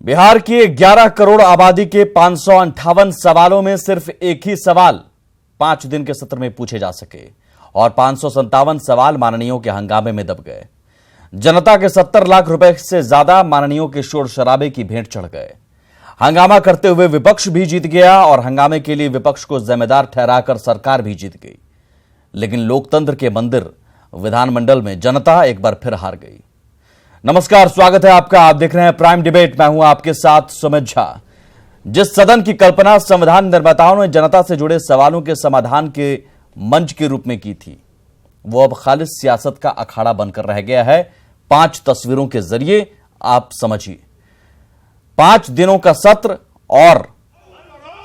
बिहार की 11 करोड़ आबादी के 558 सवालों में सिर्फ एक ही सवाल 5 दिन के सत्र में पूछे जा सके और 557 सवाल माननीयों के हंगामे में दब गए। जनता के 70 लाख रुपए से ज्यादा माननीयों के शोर शराबे की भेंट चढ़ गए। हंगामा करते हुए विपक्ष भी जीत गया और हंगामे के लिए विपक्ष को जिम्मेदार ठहराकर सरकार भी जीत गई। लेकिन लोकतंत्र के मंदिर विधानमंडल में जनता एक बार फिर हार गई। नमस्कार, स्वागत है आपका। आप देख रहे हैं प्राइम डिबेट। मैं हूं आपके साथ सुमित झा। जिस सदन की कल्पना संविधान निर्माताओं ने जनता से जुड़े सवालों के समाधान के मंच के रूप में की थी, वो अब खालिस सियासत का अखाड़ा बनकर रह गया है। 5 तस्वीरों के जरिए आप समझिए। 5 दिनों का सत्र और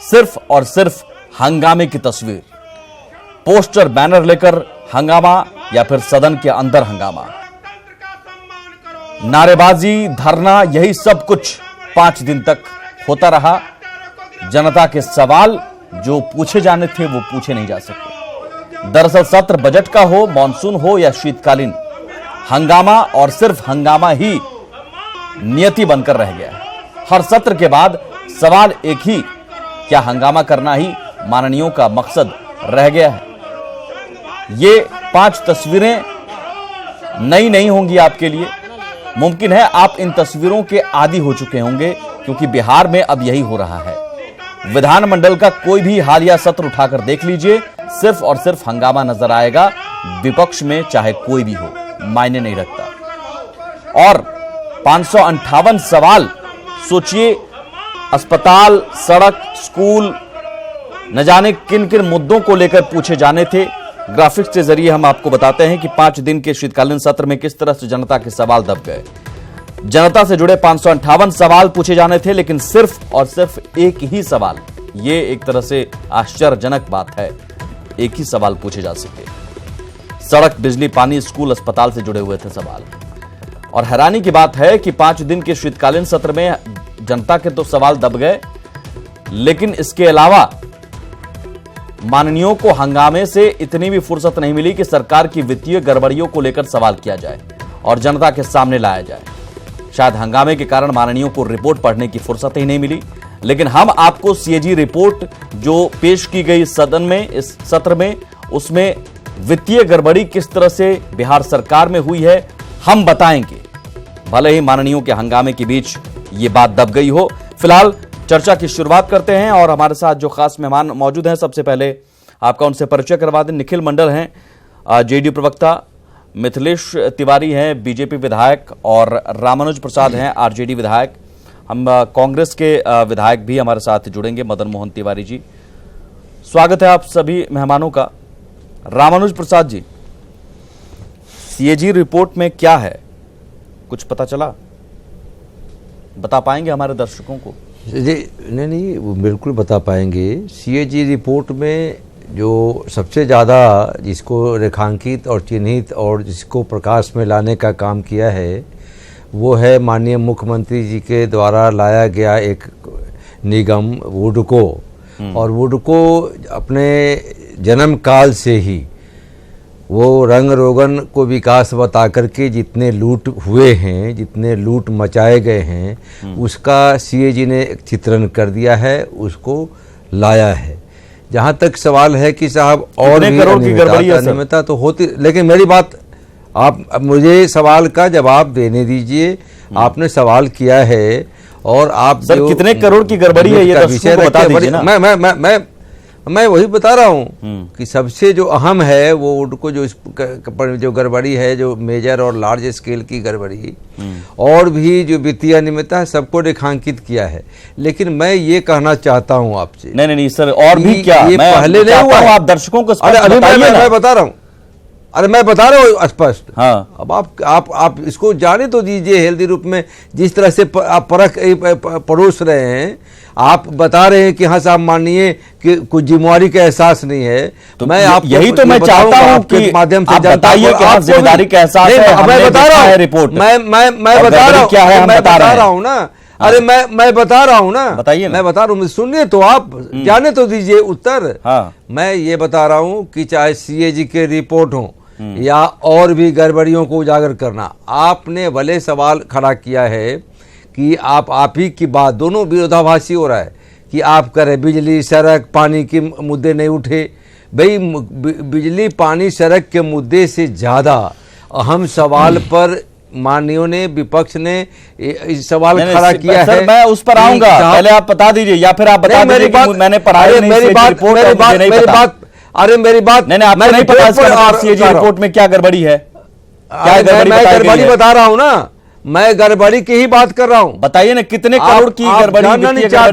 सिर्फ हंगामे की तस्वीर। पोस्टर बैनर लेकर हंगामा या फिर सदन के अंदर हंगामा, नारेबाजी, धरना, यही सब कुछ 5 दिन तक होता रहा। जनता के सवाल जो पूछे जाने थे वो पूछे नहीं जा सके। दरअसल सत्र बजट का हो, मॉनसून हो या शीतकालीन, हंगामा और सिर्फ हंगामा ही नियति बनकर रह गया है। हर सत्र के बाद सवाल एक ही, क्या हंगामा करना ही माननीयों का मकसद रह गया है? ये 5 तस्वीरें नई नहीं होंगी आपके लिए। मुमकिन है आप इन तस्वीरों के आदी हो चुके होंगे, क्योंकि बिहार में अब यही हो रहा है। विधानमंडल का कोई भी हालिया सत्र उठाकर देख लीजिए, सिर्फ और सिर्फ हंगामा नजर आएगा। विपक्ष में चाहे कोई भी हो, मायने नहीं रखता। और 558 सवाल, सोचिए, अस्पताल, सड़क, स्कूल, न जाने किन किन मुद्दों को लेकर पूछे जाने थे। ग्राफिक्स के जरिए हम आपको बताते हैं कि 5 दिन के शीतकालीन सत्र में किस तरह से जनता के सवाल दब गए। जनता से जुड़े 558 सवाल पूछे जाने थे, लेकिन सिर्फ और सिर्फ एक ही सवाल। ये एक तरह से आश्चर्यजनक बात है, एक ही सवाल पूछे जा सके। सड़क, बिजली, पानी, स्कूल, अस्पताल से जुड़े हुए थे सवाल। और हैरानी की बात है कि 5 दिन के शीतकालीन सत्र में जनता के तो सवाल दब गए, लेकिन इसके अलावा माननीयों को हंगामे से इतनी भी फुर्सत नहीं मिली कि सरकार की वित्तीय गड़बड़ियों को लेकर सवाल किया जाए और जनता के सामने लाया जाए। शायद हंगामे के कारण माननीयों को रिपोर्ट पढ़ने की फुर्सत ही नहीं मिली। लेकिन हम आपको सीएजी रिपोर्ट जो पेश की गई सदन में, इस सत्र में, उसमें वित्तीय गड़बड़ी किस तरह से बिहार सरकार में हुई है हम बताएंगे, भले ही माननीयों के हंगामे के बीच ये बात दब गई हो। फिलहाल चर्चा की शुरुआत करते हैं और हमारे साथ जो खास मेहमान मौजूद हैं, सबसे पहले आपका उनसे परिचय करवा दें। निखिल मंडल हैं, जेडीयू प्रवक्ता, मिथिलेश तिवारी हैं, बीजेपी विधायक, और रामानुज प्रसाद हैं, आरजेडी विधायक। हम कांग्रेस के विधायक भी हमारे साथ जुड़ेंगे, मदन मोहन तिवारी जी। स्वागत है आप सभी मेहमानों का। रामानुज प्रसाद जी, सीएजी रिपोर्ट में क्या है, कुछ पता चला? बता पाएंगे हमारे दर्शकों को? जी नहीं, वो बिल्कुल बता पाएंगे। सीएजी रिपोर्ट में जो सबसे ज़्यादा जिसको रेखांकित और चिन्हित और जिसको प्रकाश में लाने का काम किया है, वो है माननीय मुख्यमंत्री जी के द्वारा लाया गया एक निगम वुडको। और वुडको अपने जन्म काल से ही वो रंग रोगन को विकास बता करके जितने लूट हुए हैं, जितने लूट मचाए गए हैं, उसका सीएजी ने एक चित्रण कर दिया है, उसको लाया है। जहाँ तक सवाल है कि साहब और भी अनियमितता तो होती, लेकिन मेरी बात, आप मुझे सवाल का जवाब देने दीजिए। आपने सवाल किया है और आप सर कितने करोड़ की गड़बड़ी है ये विषय बता दीजिए ना। मैं वही बता रहा हूँ कि सबसे जो अहम है वो उनको जो गड़बड़ी है, जो मेजर और लार्ज स्केल की गड़बड़ी, और भी जो वित्तीय अनियमितता है, सबको रेखांकित किया है। लेकिन मैं ये कहना चाहता हूँ आपसे, नहीं सर, और भी क्या? ये पहले नहीं हुआ, आप दर्शकों को अभी मैं बता रहा हूँ। अरे मैं बता रहा हूँ स्पष्ट। हाँ। अब आप इसको जाने तो दीजिए हेल्दी रूप में, जिस तरह से आप परोस रहे हैं। आप बता रहे हैं कि हाँ साहब मानिए कि कुछ जिम्मेवारी का एहसास नहीं है, तो मैं आप यही तो मैं चाहता हूं कि माध्यम से बताइए कि जिम्मेदारी का एहसास है। मैं बता रहा हूँ रिपोर्ट, मैं बता रहा हूँ क्या है, मैं बता रहा हूँ ना। अरे मैं बता रहा हूँ ना, बताइए। मैं बता रहा हूँ, सुनिए तो, आप जाने तो दीजिए उत्तर। मैं ये बता रहा हूँ कि चाहे सीएजी के रिपोर्ट हो या और भी गड़बड़ियों को उजागर करना, आपने भले सवाल खड़ा किया है कि आप ही की बात, दोनों विरोधाभासी हो रहा है कि आप करें बिजली सड़क पानी के मुद्दे नहीं उठे। भाई बिजली पानी सड़क के मुद्दे से ज़्यादा अहम सवाल पर माननीयों ने, विपक्ष ने इस सवाल खड़ा किया है। सर मैं उस पर आऊंगा, पहले आप बता दीजिए या फिर आप बता दीजिए कि मैंने पढ़ाई नहीं, मेरी बात अरे मेरी बात नहीं, आपको नहीं पता सीएजी रिपोर्ट में क्या गड़बड़ी है? क्या गड़बड़ी बता रहा हूं ना, मैं गड़बड़ी की ही बात कर रहा हूं। बताइए ना कितने करोड़ की गड़बड़ी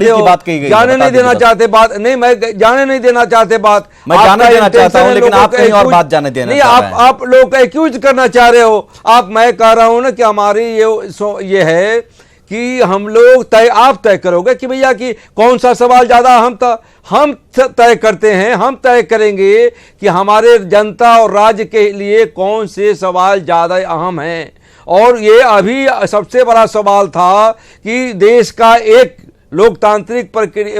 की बात कही गई? जाने नहीं देना चाहते बात, नहीं मैं जाने नहीं देना चाहते बात, मैं जाने देना चाहता हूं, लेकिन आप कहीं और बात जाने देना नहीं, आप लोग एक्यूज करना चाह रहे हो। मैं कह रहा हूं ना कि हमारी ये है कि हम लोग आप तय करोगे कि भैया कि कौन सा सवाल ज्यादा अहम था। हम तय करते हैं, हम तय करेंगे कि हमारे जनता और राज्य के लिए कौन से सवाल ज्यादा अहम हैं। और ये अभी सबसे बड़ा सवाल था कि देश का एक लोकतांत्रिक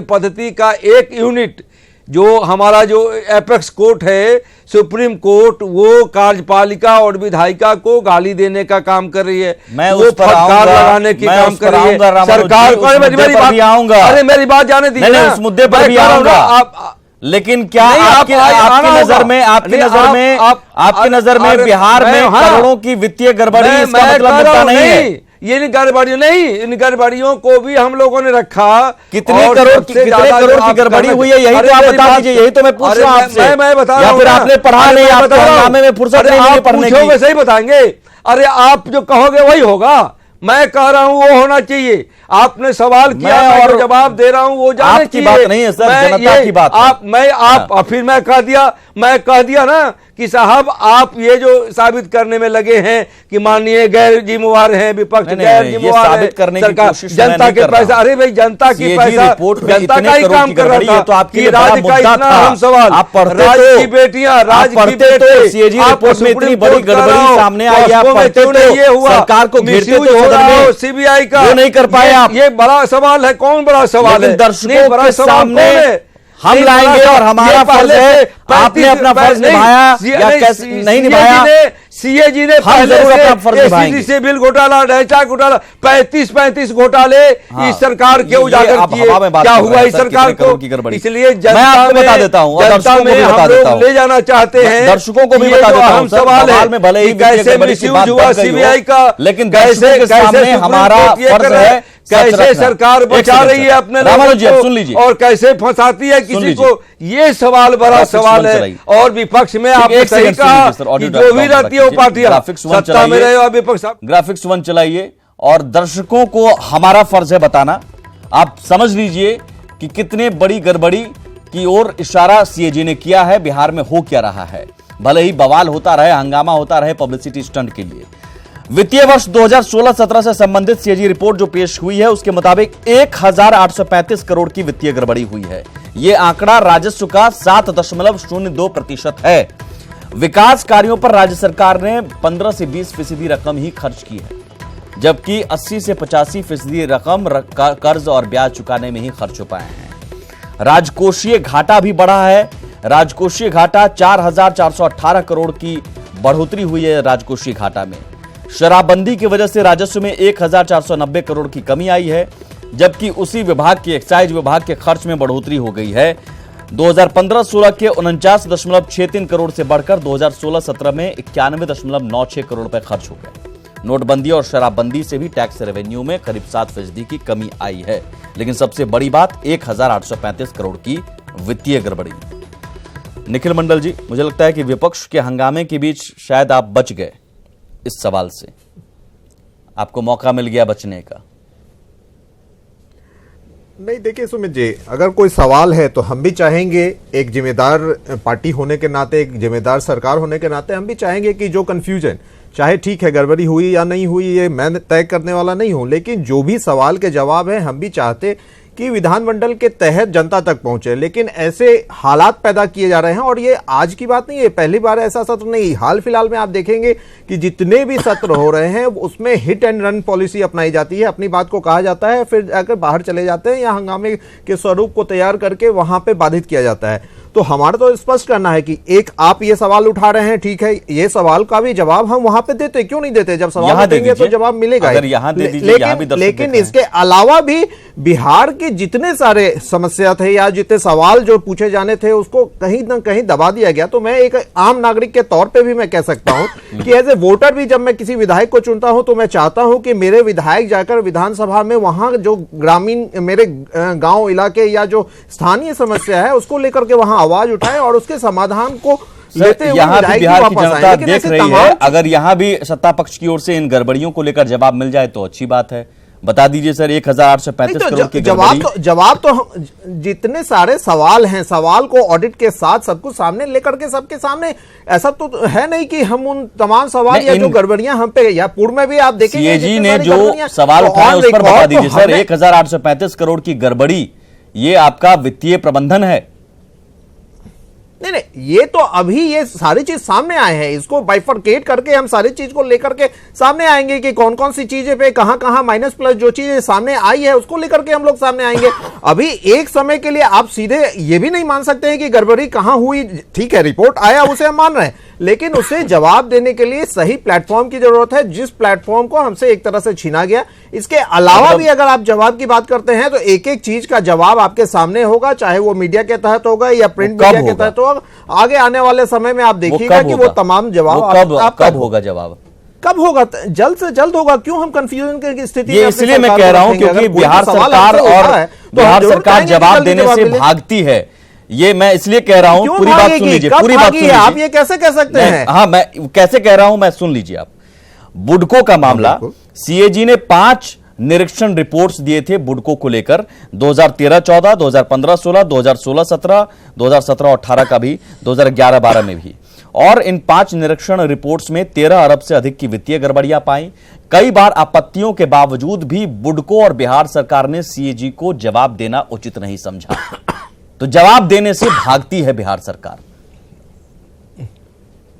पद्धति का एक यूनिट जो हमारा जो एपेक्स कोर्ट है, सुप्रीम कोर्ट, वो कार्यपालिका और विधायिका को गाली देने का काम कर रही है, वो फटकार लगाने की काम कर रही है सरकार को। मेरी बात जाने दीजिए, उस मुद्दे पर भी आऊंगा। लेकिन क्या आपकी नजर में बिहार में करोड़ों की वित्तीय गड़बड़ी इसका मतलब मुद्दा नहीं है? ये गड़बड़ियों नहीं, इन गड़बड़ियों को भी हम लोगों ने रखा। कितने करोड़ की गड़बड़ी हुई है, यही तो आप बता दीजिए। यही तो मैं पूछ रहा हूं आपसे। मैं बता रहा हूं, फिर आपने पढ़ा नहीं, आपको हंगामे में फुर्सत नहीं पढ़ने की। सही बताएंगे। अरे आप जो कहोगे वही होगा, मैं कह रहा हूं वो होना चाहिए। आपने सवाल किया और जवाब दे रहा हूं, वो जाने की बात नहीं है सर, जनता की बात है। फिर मैं कह दिया ना कि साहब आप ये जो साबित करने में लगे हैं कि माननीय गैर जिम्मेवार हैं, विपक्ष गैर जिम्मेवार साबित करने की कोशिश जनता के पैसा, अरे भाई जनता की पैसा जनता का ही काम कर रहा था। तो आपकी राज्य का इतना अहम सवाल, राज्य की बेटियां, राज्य की बेटे, रिपोर्ट में इतनी बड़ी गड़बड़ी सामने आई, आप पढ़ते तो ये हुआ सरकार को घेरते हो सीबीआई का, वो नहीं कर पाए आप। ये बड़ा सवाल है। कौन बड़ा सवाल है? दर्शकों के सामने हम लाएंगे और हमारा फर्ज है। आपने अपना फर्ज निभाया या कैसे नहीं निभाया? सीएजी ने पहले से बिल घोटाला, ढांचा घोटाला, 35 घोटाले इस सरकार के उजागर किए। क्या हुआ इस सरकार को? इसलिए जनता में बता देता हूँ, ले जाना चाहते हैं, दर्शकों को भी बता देता हूँ। सवाल है में भले ही कैसे मिसयूज हुआ सीबीआई का, लेकिन कैसे हमारा फर्ज है, कैसे सरकार बचा रही है अपने लोगों को और कैसे फंसाती है किसी को। ये सवाल बड़ा सवाल है। और विपक्ष में आपने सही कहा कि जो भी रहती है वो पार्टियां सत्ता में रहे और विपक्ष। ग्राफिक्स 1 चलाइए और दर्शकों को हमारा फर्ज है बताना। आप समझ लीजिए कि कितने बड़ी गड़बड़ी की ओर इशारा सीएजी ने किया है। बिहार में हो क्या रहा है, भले ही बवाल होता रहे, हंगामा होता रहे पब्लिसिटी स्टंट के लिए। वित्तीय वर्ष 2016-17 से संबंधित सीएजी रिपोर्ट जो पेश हुई है उसके मुताबिक 1835 करोड़ की वित्तीय गड़बड़ी हुई है। यह आंकड़ा राजस्व का 7.02% है। विकास कार्यों पर राज्य सरकार ने 15 से 20% रकम ही खर्च की है, जबकि 80 से 85% रकम कर्ज और ब्याज चुकाने में ही खर्च हो पाए हैं। राजकोषीय घाटा भी बढ़ा है। राजकोषीय घाटा 4,418 करोड़ की बढ़ोतरी हुई है। राजकोषीय घाटा में शराबबंदी की वजह से राजस्व में 1,490 करोड़ की कमी आई है, जबकि उसी विभाग के एक्साइज विभाग के खर्च में बढ़ोतरी हो गई है। 2015-16 के 49.63 करोड़ से बढ़कर 2016-17 में 91.96 करोड़ रुपए खर्च हो गए। नोटबंदी और शराबबंदी से भी टैक्स रेवेन्यू में करीब 7% की कमी आई है। लेकिन सबसे बड़ी बात 1,835 करोड़ की वित्तीय गड़बड़ी। निखिल मंडल जी, मुझे लगता है कि विपक्ष के हंगामे के बीच शायद आप बच गए इस सवाल से, आपको मौका मिल गया बचने का। नहीं देखिए सुमित जी, अगर कोई सवाल है तो हम भी चाहेंगे, एक जिम्मेदार पार्टी होने के नाते, एक जिम्मेदार सरकार होने के नाते हम भी चाहेंगे कि जो कंफ्यूजन, चाहे ठीक है गड़बड़ी हुई या नहीं हुई ये मैं तय करने वाला नहीं हूं, लेकिन जो भी सवाल के जवाब है हम भी चाहते कि विधानमंडल के तहत जनता तक पहुंचे। लेकिन ऐसे हालात पैदा किए जा रहे हैं और ये आज की बात नहीं है, पहली बार ऐसा सत्र नहीं। हाल फिलहाल में आप देखेंगे कि जितने भी सत्र हो रहे हैं उसमें हिट एंड रन पॉलिसी अपनाई जाती है। अपनी बात को कहा जाता है, फिर जाकर बाहर चले जाते हैं या हंगामे के स्वरूप को तैयार करके वहां पे बाधित किया जाता है। तो हमारा तो स्पष्ट करना है कि एक आप ये सवाल उठा रहे हैं, ठीक है, ये सवाल का भी जवाब हम वहां पे देते, क्यों नहीं देते? जब सवाल देंगे तो जवाब मिलेगा। अगर यहाँ दे दीजिए, यहाँ भी लेकिन इसके अलावा भी बिहार के जितने सारे समस्या थे या जितने सवाल जो पूछे जाने थे उसको कहीं ना कहीं दबा दिया गया। तो मैं एक आम नागरिक के तौर पे भी मैं कह सकता हूं कि एज ए वोटर भी जब मैं किसी विधायक को चुनता हूं तो मैं चाहता हूं कि मेरे विधायक जाकर विधानसभा में वहां जो ग्रामीण मेरे गांव इलाके या जो स्थानीय समस्या है उसको लेकर के वहां आवाज उठाए और उसके समाधान को लेते हुए यहाँ भी बिहार की जनता देख रही है। अगर यहाँ भी सत्ता पक्ष की ओर से इन गड़बड़ियों को लेकर जवाब मिल जाए तो अच्छी बात है। बता दीजिए सर, 1835 करोड़ की जवाब तो हम जितने सारे सवाल हैं, सवाल को ऑडिट के साथ सब कुछ सामने लेकर के सबके सामने, ऐसा तो है नहीं कि हम उन तमाम सवाल या जो गड़बड़ियां हम पे या पूर्व में भी आप देखेंगे सीएजी ने जो सवाल उठाए उस पर बता दीजिए सर। 1835 करोड़ की गड़बड़ी, ये आपका वित्तीय प्रबंधन है? नहीं, ये तो अभी ये सारी चीज सामने आए हैं, इसको बाइफरकेट करके हम सारी चीज को लेकर के सामने आएंगे कि कौन कौन सी चीजें पे कहां कहां माइनस प्लस जो चीजें सामने आई है उसको लेकर के हम लोग सामने आएंगे। अभी एक समय के लिए आप सीधे ये भी नहीं मान सकते हैं कि गड़बड़ी कहां हुई। ठीक है, रिपोर्ट आया उसे हम मान रहे हैं, लेकिन उसे जवाब देने के लिए सही प्लेटफॉर्म की जरूरत है, जिस प्लेटफॉर्म को हमसे एक तरह से छीना गया। इसके अलावा भी अगर आप जवाब की बात करते हैं तो एक एक चीज का जवाब आपके सामने होगा, चाहे वो मीडिया के तहत होगा या प्रिंट मीडिया के तहत होगा। आगे आने वाले समय में आप देखिएगा कि वो तमाम जवाब कब होगा? जवाब कब होगा? जल्द से जल्द होगा। क्यों हम कंफ्यूजन की स्थिति में? इसलिए मैं कह रहा हूं क्योंकि बिहार सरकार जवाब देने से भागती है। ये मैं इसलिए कह रहा हूं, पूरी बात सुन लीजिए, पूरी बात सुन लीजिए। आप ये कैसे कह सकते हैं? हाँ, मैं कैसे कह रहा हूं, मैं सुन लीजिए आप। बुडको का मामला, सीएजी ने 5 निरीक्षण रिपोर्ट्स दिए थे बुडको को लेकर, 2013-14, 2015-16, 2016-17, 2017-18 का भी, 2011-12 में भी। और इन 5 निरीक्षण रिपोर्ट्स में 13 अरब से अधिक की वित्तीय गड़बड़ियां पाई। कई बार आपत्तियों के बावजूद भी बुडको और बिहार सरकार ने सीएजी को जवाब देना उचित नहीं समझा। तो जवाब देने से भागती है बिहार सरकार।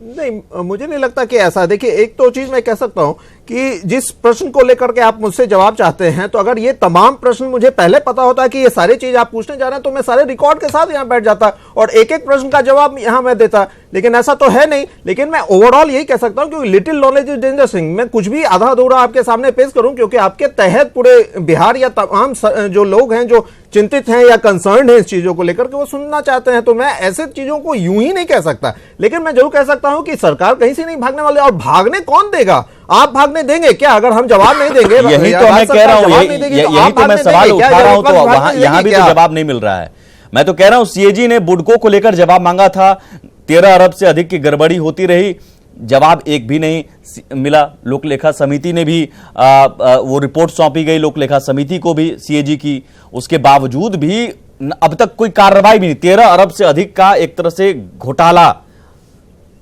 नहीं, मुझे नहीं लगता कि ऐसा। देखिए, एक तो चीज मैं कह सकता हूं कि जिस प्रश्न को लेकर के आप मुझसे जवाब चाहते हैं, तो अगर ये तमाम प्रश्न मुझे पहले पता होता है कि ये सारी चीज आप पूछने जा रहे हैं तो मैं सारे रिकॉर्ड के साथ यहां बैठ जाता और एक एक प्रश्न का जवाब यहां मैं देता, लेकिन ऐसा तो है नहीं। लेकिन मैं ओवरऑल यही कह सकता हूं कि little knowledge is danger Singh. मैं कुछ भी आधा अधूरा आपके सामने पेश करूं क्योंकि आपके तहत पूरे बिहार या तमाम जो लोग हैं जो चिंतित हैं या कंसर्न हैं इस चीजों को लेकर के, वो सुनना चाहते हैं। तो मैं ऐसे चीजों को यूं ही नहीं कह सकता, लेकिन मैं जरूर कह सकता हूं कि सरकार कहीं से नहीं भागने वाली। और भागने कौन देगा? आप भागने देंगे क्या? अगर हम जवाब नहीं देंगे, यही तो मैं कह रहा हूं, यही तो मैं सवाल उठा रहा हूं। तो वहां यहां भी तो जवाब नहीं मिल रहा है। मैं तो कह रहा हूं सीएजी ने बुडको को लेकर जवाब मांगा था, 13 अरब से अधिक की गड़बड़ी होती रही, जवाब एक भी नहीं मिला। लोक लेखा समिति ने भी वो रिपोर्ट सौंपी गई लोक लेखा समिति को भी सीएजी की, उसके बावजूद भी अब तक कोई कार्रवाई भी नहीं। 13 अरब से अधिक का एक तरह से घोटाला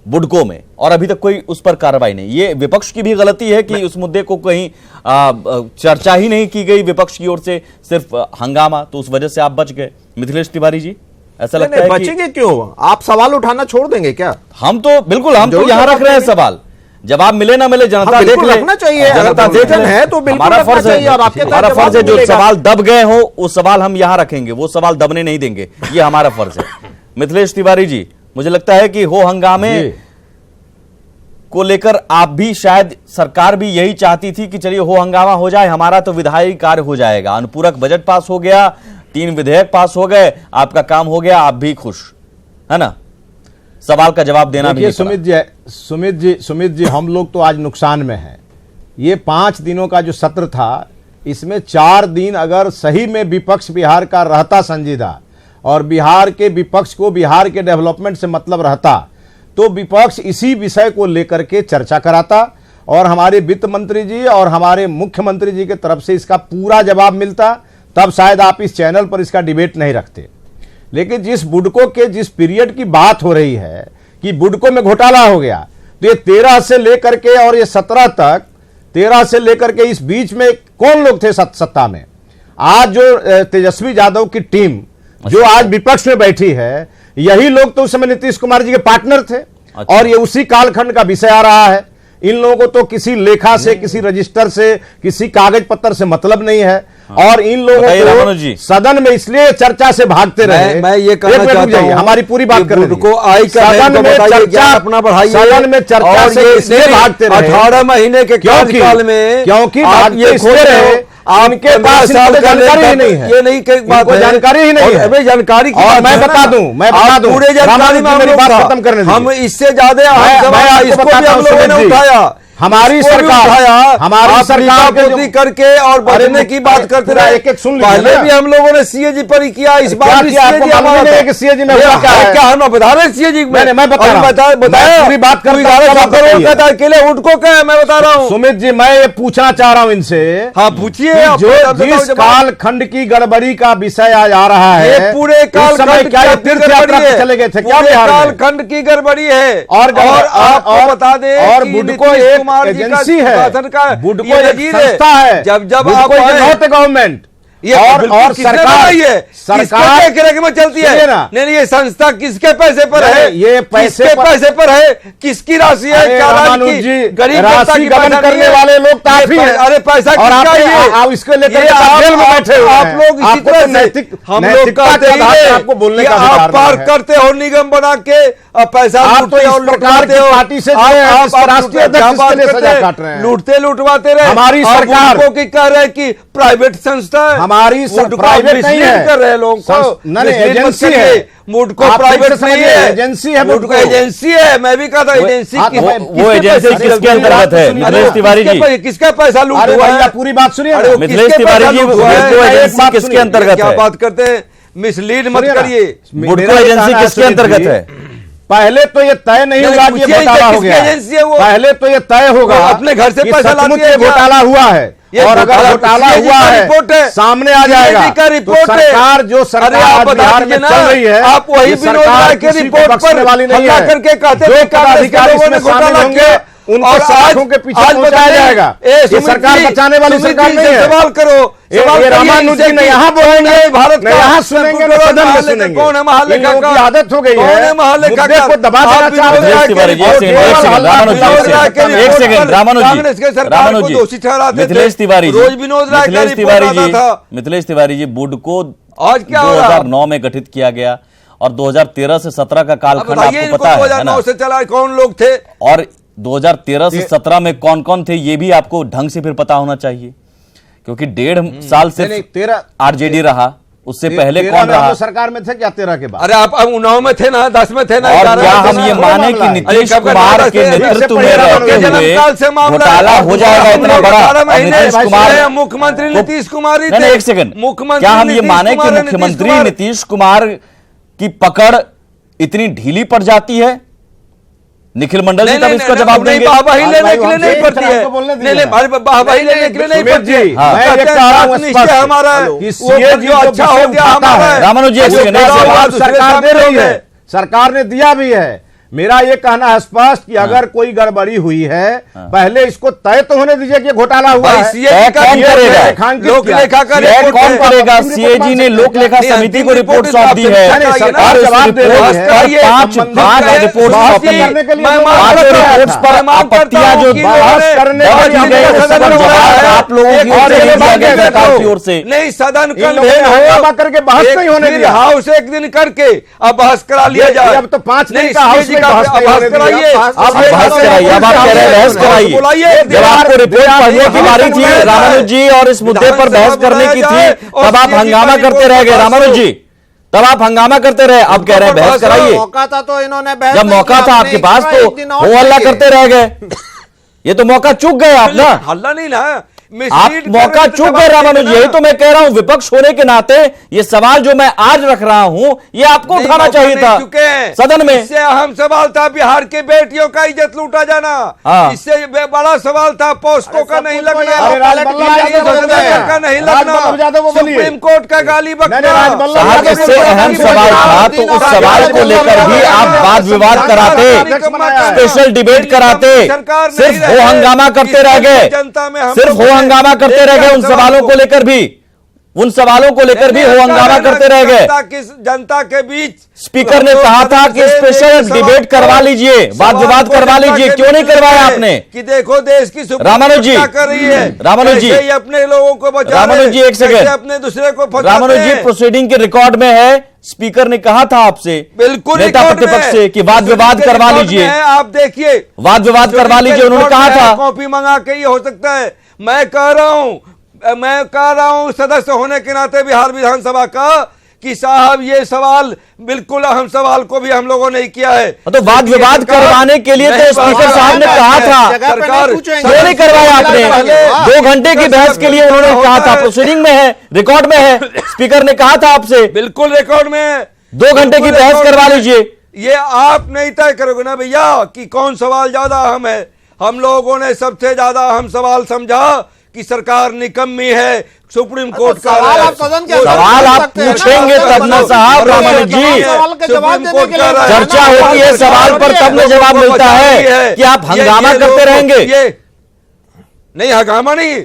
बुडको में, और अभी तक कोई उस पर कार्रवाई नहीं। ये विपक्ष की भी गलती है कि उस मुद्दे को कहीं चर्चा ही नहीं की गई विपक्ष की ओर से, सिर्फ हंगामा, तो उस वजह से आप बच गए। मिथिलेश तिवारी जी, ऐसा लगता है बचेंगे क्यों? आप सवाल उठाना छोड़ देंगे क्या? हम तो बिल्कुल, हम तो यहां रख रहे हैं सवाल। जवाब मिले ना मिले जनता देख ले, रखना चाहिए। जनता है तो बिल्कुल हमारा फर्ज है, और आपके हमारा फर्ज है जो सवाल दब गए हो वो सवाल हम यहां रखेंगे, वो सवाल दबने नहीं देंगे, ये हमारा फर्ज है। मिथिलेश तिवारी जी, मुझे लगता है कि हो हंगामे को लेकर आप भी, शायद सरकार भी यही चाहती थी कि चलिए हो हंगामा हो जाए, हमारा तो विधायी कार्य हो जाएगा। अनुपूरक बजट पास हो गया, 3 विधेयक पास हो गए, आपका काम हो गया, आप भी खुश है ना, सवाल का जवाब देना भी। सुमित जी, हम लोग तो आज नुकसान में हैं। ये 5 दिनों का जो सत्र था, इसमें 4 दिन अगर सही में विपक्ष बिहार का रहता संजीदा और बिहार के विपक्ष को बिहार के डेवलपमेंट से मतलब रहता, तो विपक्ष इसी विषय को लेकर के चर्चा कराता और हमारे वित्त मंत्री जी और हमारे मुख्यमंत्री जी की तरफ से इसका पूरा जवाब मिलता, तब शायद आप इस चैनल पर इसका डिबेट नहीं रखते। लेकिन जिस बुडको के जिस पीरियड की बात हो रही है कि बुडको में घोटाला हो गया, तो ये 13 से लेकर के और ये 17 तक, 13 से लेकर के इस बीच में कौन लोग थे सत्ता में? आज जो तेजस्वी यादव की टीम जो आज विपक्ष में बैठी है, यही लोग तो उस समय नीतीश कुमार जी के पार्टनर थे। और ये उसी कालखंड का विषय आ रहा है। इन लोगों को तो किसी लेखा से, किसी रजिस्टर से, किसी कागज पत्र से मतलब नहीं है। और इन लोगों बताइए रामानुज जी। को सदन में इसलिए चर्चा से भागते रहे। मैं ये कहना एक मिनट रुक चाहता जाइए, हूं हमारी पूरी बात कर को आई सदन में चर्चा अपना बढ़ाइए, सदन में चर्चा और से ये इसलिए भागते रहे 18 महीने के कार्यकाल में क्योंकि आप भागते ये इसलिए खोज रहे, आपके पास जानकारी ही नहीं है। ये नहीं कि बात इनको है, जानकारी ही नहीं है। अबे जानकारी की और बात मैं है ना। बता दूं, मैं बता आप दूं, पूरे जानकारी में हम मेरी लोग बात था। खत्म करने दीजिए। हम इससे ज्यादा मैं अहम सवाल आपको इसको भी बताता हम हूं, लोगों ने सुमित जी। उठाया। हमारी इसको भी सरकार उठाया। हमारी आप सरकार के लीलावती करके और बचने की बात करते पूरा रहे। एक-एक सुन लीजिए पहले ना। भी हम लोगों ने सीएजी पर ही किया, इस बार भी किया? आपको सीएजी मालूम नहीं है कि सीएजी में हुआ क्या है? क्या हम बता रहे हैं सीएजी में? मैं बता रहा हूं। बताया मैं पूरी बात करता हूं, तब आप बताइए। कहता है अकेले उनको क्या है, मैं बता रहा हूँ। सुमित जी, मैं ये पूछना चाह रहा हूं इनसे, हाँ पूछिए। कि आप जो बताओ जिस जवाब। कालखंड की गड़बड़ी का विषय आज आ रहा है, ये पूरे उस समय कालखंड क्या ये की तीर्थ यात्रा गड़बड़ी पे है। चले गए थे क्या पूरे बिहार में? कालखंड की गड़बड़ी है। और आपको बता दें और कि बुडको नीतीश एक कुमार जी का एजेंसी है, शासन का बुडको ये एक नजीर संस्था है, जब बुडको आप is not a government। ये और बिल्कुल किसने बनाई है? सरकार किसके देखरेख में चलती है? सुनिए ना। नहीं ये संस्था किसके पैसे पर है? ये पैसे किसके पैसे पर है? किसकी राशि है? अरे क्या राज्य रामानुज की? जी, गरीब जनता राशि की गबन पैसा करने नहीं है। वाले लोग काफी ये हैं। अरे पैसा और किसका आप- ये? आप इसको लेकर ये के आप- जेल में बैठे हुए आप हैं। लोग इसी आपको तरह तो से नैतिक- हम लोग नैतिकता कहते के आधार हैं पर आपको बोलने कि का अधिकार आप पार नहीं है। करते हो निगम बना के और पैसा आप तो लूटते इस हो, प्रकार की लुटवाते हो। पार्टी से आप- जुड़े हैं, आप- जिसके आप राष्ट्रीय क्या अध्यक्ष बात इसके लिए करते सजा हैं? काट रहे हैं। लूटते लुटवाते रहे। हमारी और सरकार- बुडको की कह रहे हैं कि प्राइवेट संस्था है। हमारी बुडको प्राइवेट नहीं mislead है, कर रहे हैं लोगों को। नहीं, mislead मत एजेंसी करिए। है। मुडको आप प्राइवेट कैसे नहीं समझिए? है, एजेंसी है मुडको मुडको। एजेंसी है। मैं भी कहता एजेंसी आप- की वो किसके एजेंसी पैसे किसके की? अंतर्गत है? अरे मिथिलेश तिवारी जी, किसका पैसा लूट अरे हुआ भैया है? पूरी बात सुनिए अरे ना। वो मिथिलेश किसके तिवारी पैसा जी, लूट हुआ है? बुडको एक एजेंसी बात किसके सुनिए, अंतर्गत क्या है? बात करते हैं? मिसलीड मत सुनिए ना। करिए। बुडको मेरा ये एजेंसी कहना है, किसके सुमित अंतर्गत जी, है? पहले तो ये तय नहीं नहीं, होगा कि ये पूछिए घोटाला हो किसकी गया है। एजेंसी है वो? पहले तो ये तय होगा वो अपने घर से कि पैसा सचमुच लाती है ये क्या? घोटाला हुआ है। ये और अगर घोटाला घोटाला CAG हुआ का है रिपोर्ट है, सामने आ जाएगा CAG का तो रिपोर्ट है। सरकार जो अरे सरकार आप आज बता बिहार में दीजिए ना, चल रही है, आप वही ये विनोद सरकार राय के किसी को रिपोर्ट बख्शने पर वाली नहीं हमला है। करके कहते जो थे कांग्रेस के पदाधिकारी लोगों ने इसमें शामिल घोटाला होंगे, किया। उनको और सलाखों के पीछे पहुंचाया जाएगा। ये सरकार बचाने वाली सरकार नहीं है। सवाल करो। ये रामानुज जी ने यहाँ बोलेंगे, भारत न यहाँ सुनेंगे, न सदन में सुनेंगे। कौन है इन महालेखा लोगों की आदत हो गई है, कौन है महालेखा मुद्दे को दबा देना चाहते हैं। मिथिलेश तिवारी जी, एक सेकंड, रामानुज जी, एक सेकंड, रामानुज जी, कांग्रेस के सरकार रामानुज को जी, दोषी ठहराते थे। मिथिलेश तिवारी जी, रोज विनोद राय का मिथिलेश रिपोर्ट तिवारी आता जी, था। मिथिलेश तिवारी जी, बुडको आज क्या हो रहा है? 2009 में गठित किया गया और 2013 से 17 का अब कालखंड बताइए आपको इनको पता है ना? 2009 से चला कौन लोग थे? और 2013 से 17 में कौन कौन थे ये भी आपको ढंग से फिर पता होना चाहिए, क्योंकि 1.5 साल से नहीं, 13 आरजेडी रहा, उससे पहले 13 कौन में हम रहा? लोग सरकार में थे क्या 13 के बाद? अरे आप अब 9 में थे ना, 10 में थे ना, और 11 क्या में हम थे ये ना? माने कि मामला है? नीतीश अरे कब कुमार का के नारा थे? नेतृत्व में इससे पहले रहते जन्मकाल से हुए मामला है। घोटाला हो जाएगा इतना बड़ा? 18 और महीने नीतीश कुमार मुख्यमंत्री नीतीश कुमार ही नहीं, थे। नहीं, एक सेकंड, मुख्यमंत्री क्या हम ये नीतीश माने कि कुमार है, मुख्यमंत्री नीतीश कुमार की पकड़ इतनी ढीली पड़ जाती है? निखिल मंडल जी तब इसका जवाब देंगे। वाहवाही लेने के लिए हमसे नहीं पड़ती है। आपको बोलने नहीं दीजिए नहीं ना। वाहवाही लेने के लिए नहीं सुमित पड़ती है। जी, हाँ। मैं ये कहते कह हैं रहा हूं निश्चय स्पष्ट हमारा है, कि वो CAG जो अच्छा हो गया हमारा है। रामानुज जी, एक सेकंड, एक सेकंड। जवाब दूसरे सरकार दे सामने रही लोग है, हैं। सरकार ने दिया भी है। मेरा ये कहना है स्पष्ट कि अगर कोई गड़बड़ी हुई है पहले इसको तय तो होने दीजिए कि घोटाला हुआ भाई है। CAG का कौन करेगा? लोक लेखा का यह रिपोर्ट कौन है। करेगा? सीएजी ने लोक लेखा नहीं, समिति को अंतिम रिपोर्ट रिपोर्ट सौंप दी है नहीं, सरकार और इस जवाब दे रही रिपोर्ट है। पर ये पांच संबंधित भाग है, रिपोर्ट बात सौंपी ही करने के लिए मैं लोग मांग पांचों करता रिपोर्ट्स हूं। पर मैं मांग आपत्तियां करता जो हूं कि बहस इन्होंने करने दर्ज वाली की गई, सदन उस पर बुलाया जवाब है। आप लोगों की एक ओर से और नहीं ये दिया बात गया कह सरकार दो। की ओर से। नहीं सदन इन लोगों ने कन्वेन हंगामा करके बहस एक नहीं होने फिर दिया। हाउस एक दिन करके अब बहस करा लिया ये जाए। अब तो 5 दिन नहीं, का हाउस CAG में का बहस नहीं बहस होने दिया। कराइए। आप बहस कराइए, अब आप कह रहे हैं बहस कराइए। बुलाइए। जब आपको रिपोर्ट पढ़ने की बारी थी रामानुज जी और इस मुद्दे पर बहस करने की थी, तब आप हंगामा करते रह गए रामानुज जी, तब आप हंगामा करते रहे। अब कह रहे हैं बहस कराइए। मौका था तो इन्होंने बहस जब नहीं मौका किया, था आपने आपके एक पास दिन तो और हो हल्ला चाहिए। करते रह गए। ये तो मौका चूक गए आप ना, हल्ला नहीं ना, आप मौका चूक गए रामानुज। यही तो मैं कह रहा हूं, विपक्ष होने के नाते ये सवाल जो मैं आज रख रहा हूं ये आपको उठाना चाहिए था सदन में। इससे अहम सवाल था बिहार के बेटियों का इज्जत लूटा जाना। हाँ। इससे बड़ा सवाल था पोस्को का नहीं लगना, अरे राजबल्लभ यादव का नहीं लगना, राजबल्लभ यादव को बोलिए। सुप्रीम कोर्ट का गाली बकना। राजबल्लभ साहब यादव इससे अहम सवाल था तो उस सवाल को लेकर भी आप वाद विवाद कराते, स्पेशल डिबेट कराते, सिर्फ हो हंगामा करते रह गए, सिर्फ हो हंगामा करते रह गए उन सवालों को लेकर भी। उन सवालों को लेकर भी वो हंगामा करते रह गए। जनता के बीच स्पीकर ने कहा था कि स्पेशल डिबेट करवा लीजिए, वाद विवाद करवा लीजिए, क्यों नहीं करवाया आपने? कि देखो देश की रामानुज जी, क्या कर रही है, रामानुज जी, कैसे ही अपने लोगों को बचा रहे, रामानुज जी, एक सेकंड, कैसे अपने दूसरे को फंसाते रामानुज जी, हैं। प्रोसीडिंग के रिकॉर्ड में है, स्पीकर ने कहा था आपसे, बिल्कुल नेता रिकॉर्ड प्रतिपक्ष में से, कि वाद विवाद करवा लीजिए, आप देखिए, वाद विवाद करवा लीजिए, उन्होंने कहा था। कॉपी मंगा के ही हो सकता है। मैं कह रहा हूं सदस्य होने के नाते बिहार विधानसभा का कि साहब ये सवाल बिल्कुल अहम सवाल को भी हम लोगों ने किया है। तो वाद विवाद करवाने के लिए तो स्पीकर साहब ने कहा था, सरकार क्यों नहीं करवाया आपने? 2 घंटे की बहस के लिए उन्होंने कहा था, प्रोसीडिंग में है, रिकॉर्ड में है, स्पीकर ने कहा था आपसे, बिल्कुल रिकॉर्ड में 2 घंटे की बहस करवा लीजिए। ये आप नहीं तय करोगे ना भैया कि कौन सवाल ज्यादा अहम है। हम लोगों ने सबसे ज्यादा अहम सवाल समझा कि सरकार निकम्मी है, सुप्रीम कोर्ट का सवाल आप सदन के सवाल आप पूछेंगे तब ना साहब, रामानुज जी, सवाल के जवाब देने के लिए चर्चा होती है सवाल पर, तब न जवाब मिलता है कि आप हंगामा करते रहेंगे। ये नहीं हंगामा नहीं,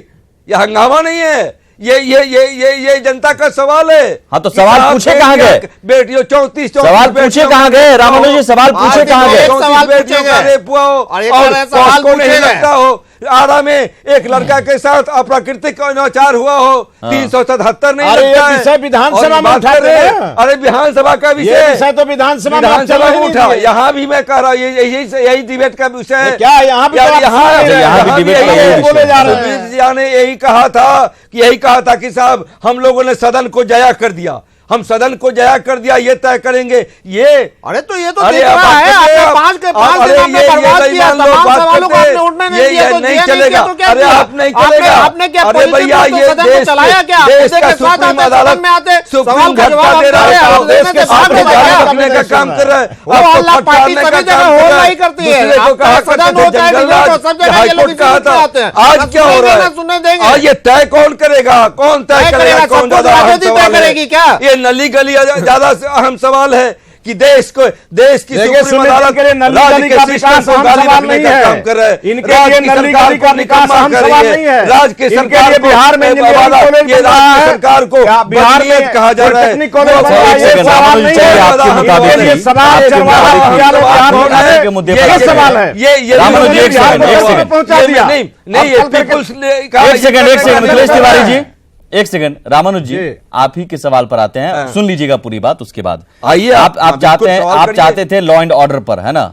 ये हंगामा नहीं है, ये जनता का सवाल है। हाँ तो सवाल पूछे कहाँ गए? बेटियों 34 सवाल पूछे कहाँ गए? रामानुज जी, सवाल पूछे कहाँ गए? सवाल बेटियों का रेप हुआ हो और सवाल को नहीं पूछे गए। लगता हो, आरा में एक लड़का के साथ अप्राकृतिक अनाचार हुआ हो, 377 नहीं अरे ये लगता है। विषय विधानसभा और में बात उठाते कर रहे हैं। हैं। अरे विधानसभा का ये विषय विषय तो विधानसभा में विधानसभा चलने में नहीं उठा, दिए। यहाँ भी मैं कह रहा हूँ यही डिबेट का विषय है। क्या यहाँ भी तो आप यहाँ सुन रहे हैं? यहाँ भी डिबेट का यही यही है। बोले जा रहे सुप्रीम हैं। जी ने यही कहा था कि साहब हम लोगों ने सदन को जया कर दिया, हम सदन को जया कर दिया, ये तय करेंगे। ये अरे तो ये तो अरे दिख रहा है, आपने 5 दिन आपने बर्बाद किया, तमाम सवालों को आपने उठने नहीं दिया, तो नहीं दिया चलेगा। तो क्या अरे किया? आप नहीं चलेगा। आपने क्या अरे भैया पॉलिटिक्स ये सदन को चलाया क्या? देश मुद्दे का के साथ सुप्रीम आते, अदालत सदन में आते, सुप्रीम सवाल का झटका जवाब दे रहा आप है, देने देश के के साथ सामने में क्या? रखने का काम कर रहा है। वो अल्लाह पार्टी सभी जगह हो नहीं करती है। दूसरे को कहा सदन करते थे होता है, जंगलराज, डिबेट हो, सब जगह ये लोग हाईकोर्ट कहा इसी था। से आते हैं। आज क्या हो रहा सुनने है? देंगे। आज ये तय कौन करेगा? कौन तय तय करेगा? करेगा, कौन सब कुछ ज्यादा अहम राजनीति तय सवाल है? करेगी क्या? ये नली गली ज्यादा अहम सवाल है कि देश की देखिए, सुप्रीम सुमित अदालत के लिए नली राज्य गली के का सिस्टम विकास को अहम गाली सवाल रखने नहीं का है। काम कर रहा है। इनके राज्य लिए की नली सरकार गली को का विकास निकम्मा अहम कर रही सवाल है। नहीं है। राज्य के इनके सरकार लिए को बिहार में इंजीनियरिंग कॉलेज ये बन रहा राज्य है, सरकार को क्या बिहार में बदनीयत कहा जा रहा है। पॉलिटेक्निक कॉलेज बन वो रहा है, ये एक सवाल सेकंड, नहीं चलिए, है। आपके मुताबिक इनके लिए नहीं। सवाल आपके चरवाहा मुताबिक बिहार में नहीं। बिहार में आपके है। मुद्दे ये पर सवाल है। ये रामानुज जी, एक सेकंड, एक सेकंड। पहुंचा दिया। नहीं ये पीपुल्स एक सेकंड मिथिलेश तिवारी जी, एक सेकंड। रामानुज जी, जी। आप ही के सवाल पर आते हैं, सुन लीजिएगा पूरी बात, उसके बाद आइए, आप आप चाहते हैं, बिल्कुल आप सवाल चाहते थे लॉ एंड ऑर्डर पर, है ना?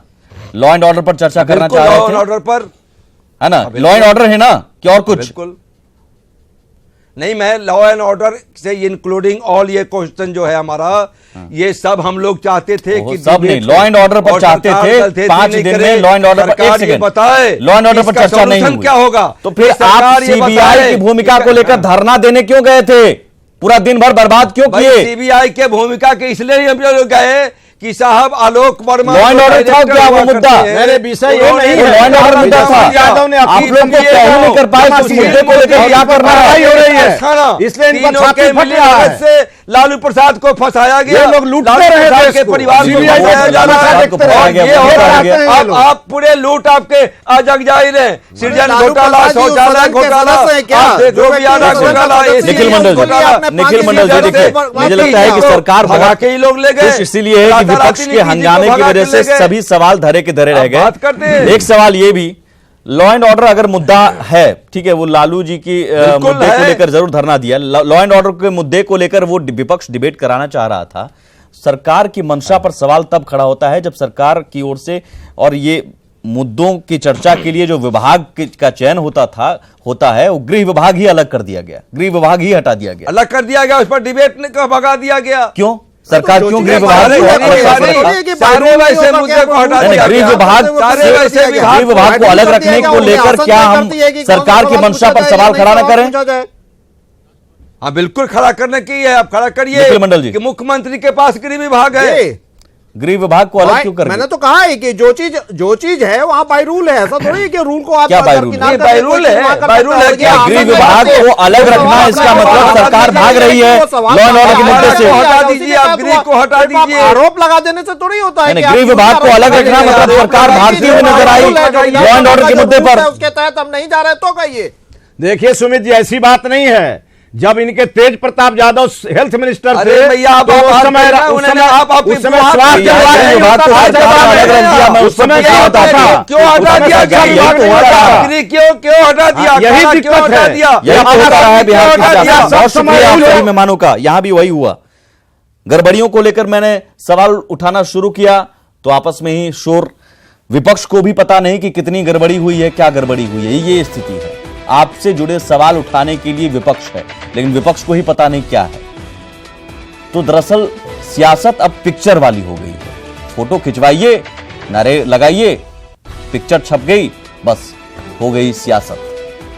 लॉ एंड ऑर्डर पर चर्चा करना बिल्कुल चाह लॉ रहे एंड थे, ऑर्डर पर, है ना? लॉ एंड ऑर्डर है ना, कि और कुछ? बिल्कुल नहीं, मैं लॉ एंड ऑर्डर से इंक्लूडिंग ऑल ये क्वेश्चन जो है हमारा, ये सब हम लोग चाहते थे कि सब नहीं, लॉ एंड ऑर्डर पर चाहते थे 5 दिन में लॉ एंड ऑर्डर पर। एक सेकंड, बताए लॉ एंड ऑर्डर पर इसका चर्चा नहीं solution हुई, क्या होगा? तो फिर सरकार आप ये सीबीआई बताए की भूमिका को लेकर धरना देने क्यों गए थे? पूरा दिन भर बर्बाद क्यों किए? सीबीआई के भूमिका के इसलिए ही हम लोग गए कि साहब आलोक वर्मा लॉ एंड ऑर्डर था क्या वो मुद्दा? मेरे विषय ये नहीं वो है। लॉ एंड ऑर्डर मुद्दा था। यादव ने आप लोग को क्या नहीं कर पाए इस मुद्दे को लेकर क्या करना है? हो रही है, इसलिए इन पर छाती फट रहा है। से लालू प्रसाद को फंसाया गया, ये लोग लूटते लालू रहे प्रसाद देश के को। परिवार को CBI फंसाया जा रहा है। को फंसाया और गया, ये हो फंसाया रहा गया। है। अब आप पूरे लूट आपके जग जाहिर है, सृजन लालू घोटाला, प्रसाद जी उस शौचालय सदन के घोटाला, सदस्य हैं क्या? आप देखो जो बियाना व्यक्ति घोटाला, सदस्य निखिल हैं, मंडल उनको जी, लिए आपने निखिल 5 मंडल जी, दिन देखिए, से मुझे लगता है कि सरकार भगा के ही लोग ले गए, खुश इसीलिए है कि विपक्ष के हंगामे की वजह से सभी सवाल धरे के धरे रह अब बात करते हैं। गए। एक सवाल ये भी, लॉ एंड ऑर्डर अगर मुद्दा है, ठीक है, वो लालू जी की मुद्दे को है। लेकर जरूर धरना दिया, लॉ एंड ऑर्डर के मुद्दे को लेकर वो विपक्ष डिबेट कराना चाह रहा था। सरकार की मंशा पर सवाल तब खड़ा होता है जब सरकार की ओर से, और ये मुद्दों की चर्चा के लिए जो विभाग का चयन होता है, वो गृह विभाग ही अलग कर दिया गया, गृह विभाग ही हटा दिया गया। अलग कर दिया गया, उस पर डिबेट को भगा दिया गया। क्यों सरकार तो क्यों जो गृह चीजें विभाग बाहर को नहीं अलग है, रखा? सारे वैसे मुद्दे को हटा दिया गृह गया। विभाग सारे वैसे गृह विभाग को अलग रखने को लेकर क्या हम सरकार की मंशा पर सवाल खड़ा न करें? हाँ बिल्कुल खड़ा करने की है, आप खड़ा करिए निखिल मंडल जी। कि मुख्यमंत्री के पास गृह विभाग है। गृह विभाग को अलग क्यों कर मैंने तो कहा है कि जो चीज है वहाँ बाय रूल है, ऐसा थोड़ी है कि रूल को आप क्या by rule? दरकिनार ये करके by rule कोई है, चीज by rule है वहाँ कि कर गृह सकते हैं। विभाग को अलग रखना, इसका मतलब सरकार भाग रही है लॉ एंड ऑर्डर के मुद्दे से। हटा दीजिए, आप गृह को हटा दीजिए। आरोप लगा देने से थोड़ी होता है नहीं, कि गृह आप विभाग को अलग रखना मतलब सरकार भागती हुई नजर आई लॉ एंड ऑर्डर के मुद्दे पर। उसके तहत हम नहीं जा रहे तो कहिए। देखिए सुमित जी, ऐसी बात नहीं है जब इनके तेज प्रताप यादव हेल्थ मिनिस्टर अरे थे भैया, आप तो उस बात समय करें ना, उन्होंने आप उस समय आप स्वास्थ्य भैया, विभाग ये नहीं बात होता तो था, हर जगह जब अलग मैं- दिया, मैं उस समय क्या होता था? क्यों हटा दिया? क्यों हटा दिया? यही क्यों दिक्कत हटा है। दिया? यही तो होता रहा है बिहार की क्यों हटा दिया? सियासत। बहुत सब समय शुक्रिया आप जो- सभी मेहमानों का, यहां भी वही हुआ। गड़बड़ियों को लेकर मैंने सवाल उठाना शुरू किया तो आपस में ही शोर, विपक्ष को भी पता नहीं कि कितनी गड़बड़ी हुई है, क्या गड़बड़ी हुई है। ये स्थिति है, आपसे जुड़े सवाल उठाने के लिए विपक्ष है, लेकिन विपक्ष को ही पता नहीं क्या है। तो दरअसल सियासत अब पिक्चर वाली हो गई है। फोटो खिंचवाइए, नारे लगाइए, पिक्चर छप गई, बस हो गई सियासत।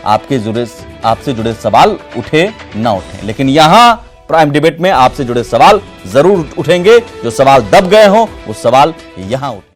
आपसे जुड़े सवाल उठे ना उठे, लेकिन यहां प्राइम डिबेट में आपसे जुड़े सवाल जरूर उठेंगे। जो सवाल दब गए हों वो सवाल यहां उठे।